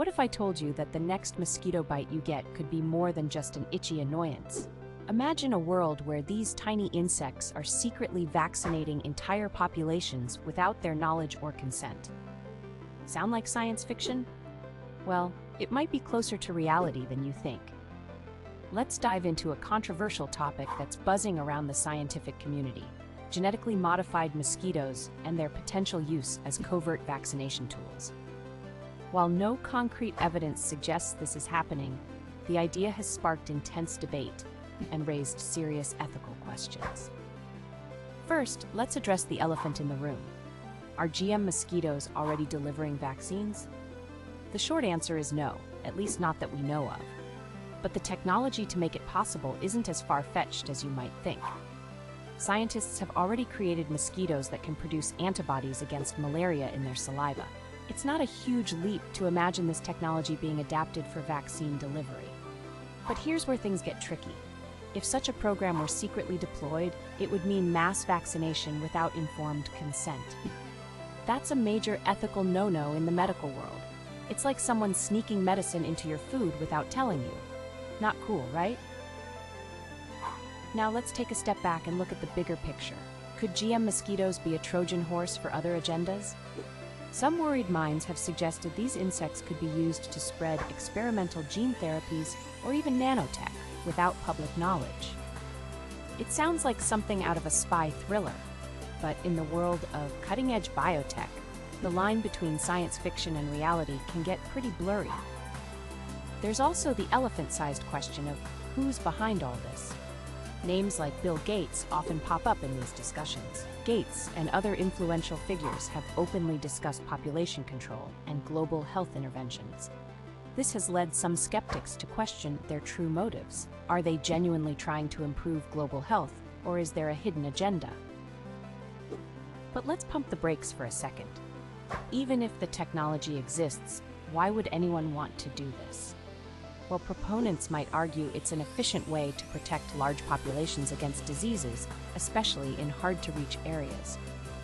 What if I told you that the next mosquito bite you get could be more than just an itchy annoyance? Imagine a world where these tiny insects are secretly vaccinating entire populations without their knowledge or consent. Sound like science fiction? Well, it might be closer to reality than you think. Let's dive into a controversial topic that's buzzing around the scientific community: genetically modified mosquitoes and their potential use as covert vaccination tools. While no concrete evidence suggests this is happening, the idea has sparked intense debate and raised serious ethical questions. First, let's address the elephant in the room. Are GM mosquitoes already delivering vaccines? The short answer is no, at least not that we know of. But the technology to make it possible isn't as far-fetched as you might think. Scientists have already created mosquitoes that can produce antibodies against malaria in their saliva. It's not a huge leap to imagine this technology being adapted for vaccine delivery. But here's where things get tricky. If such a program were secretly deployed, it would mean mass vaccination without informed consent. That's a major ethical no-no in the medical world. It's like someone sneaking medicine into your food without telling you. Not cool, right? Now let's take a step back and look at the bigger picture. Could GM mosquitoes be a Trojan horse for other agendas? Some worried minds have suggested these insects could be used to spread experimental gene therapies or even nanotech without public knowledge. It sounds like something out of a spy thriller, but in the world of cutting-edge biotech, the line between science fiction and reality can get pretty blurry. There's also the elephant-sized question of who's behind all this. Names like Bill Gates often pop up in these discussions. Gates and other influential figures have openly discussed population control and global health interventions. This has led some skeptics to question their true motives. Are they genuinely trying to improve global health, or is there a hidden agenda? But let's pump the brakes for a second. Even if the technology exists, why would anyone want to do this? Well, proponents might argue it's an efficient way to protect large populations against diseases, especially in hard-to-reach areas.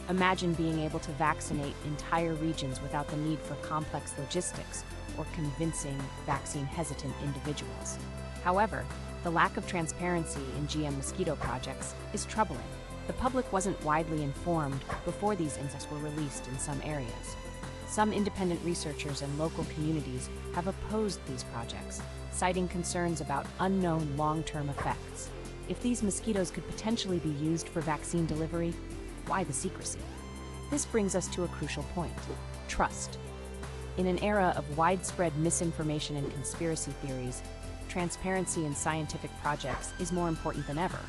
Imagine being able to vaccinate entire regions without the need for complex logistics or convincing vaccine-hesitant individuals. However, the lack of transparency in GM mosquito projects is troubling. The public wasn't widely informed before these insects were released in some areas. Some independent researchers and local communities have opposed these projects, citing concerns about unknown long-term effects. If these mosquitoes could potentially be used for vaccine delivery, why the secrecy? This brings us to a crucial point: trust. In an era of widespread misinformation and conspiracy theories, transparency in scientific projects is more important than ever.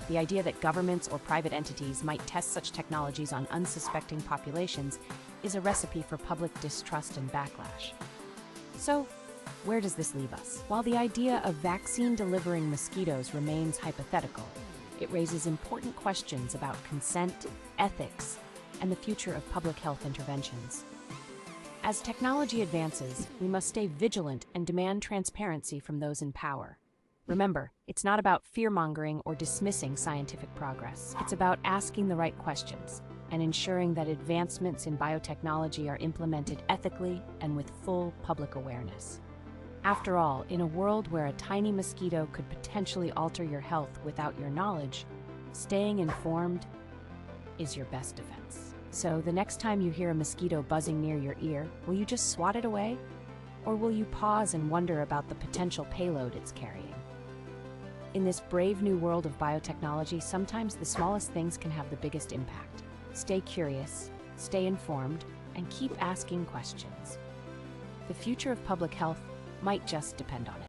The idea that governments or private entities might test such technologies on unsuspecting populations is a recipe for public distrust and backlash. So, where does this leave us? While the idea of vaccine-delivering mosquitoes remains hypothetical, it raises important questions about consent, ethics, and the future of public health interventions. As technology advances, we must stay vigilant and demand transparency from those in power. Remember, it's not about fear-mongering or dismissing scientific progress. It's about asking the right questions and ensuring that advancements in biotechnology are implemented ethically and with full public awareness. After all, in a world where a tiny mosquito could potentially alter your health without your knowledge, staying informed is your best defense. So the next time you hear a mosquito buzzing near your ear, will you just swat it away? Or will you pause and wonder about the potential payload it's carrying? In this brave new world of biotechnology, sometimes the smallest things can have the biggest impact. Stay curious, stay informed, and keep asking questions. The future of public health might just depend on it.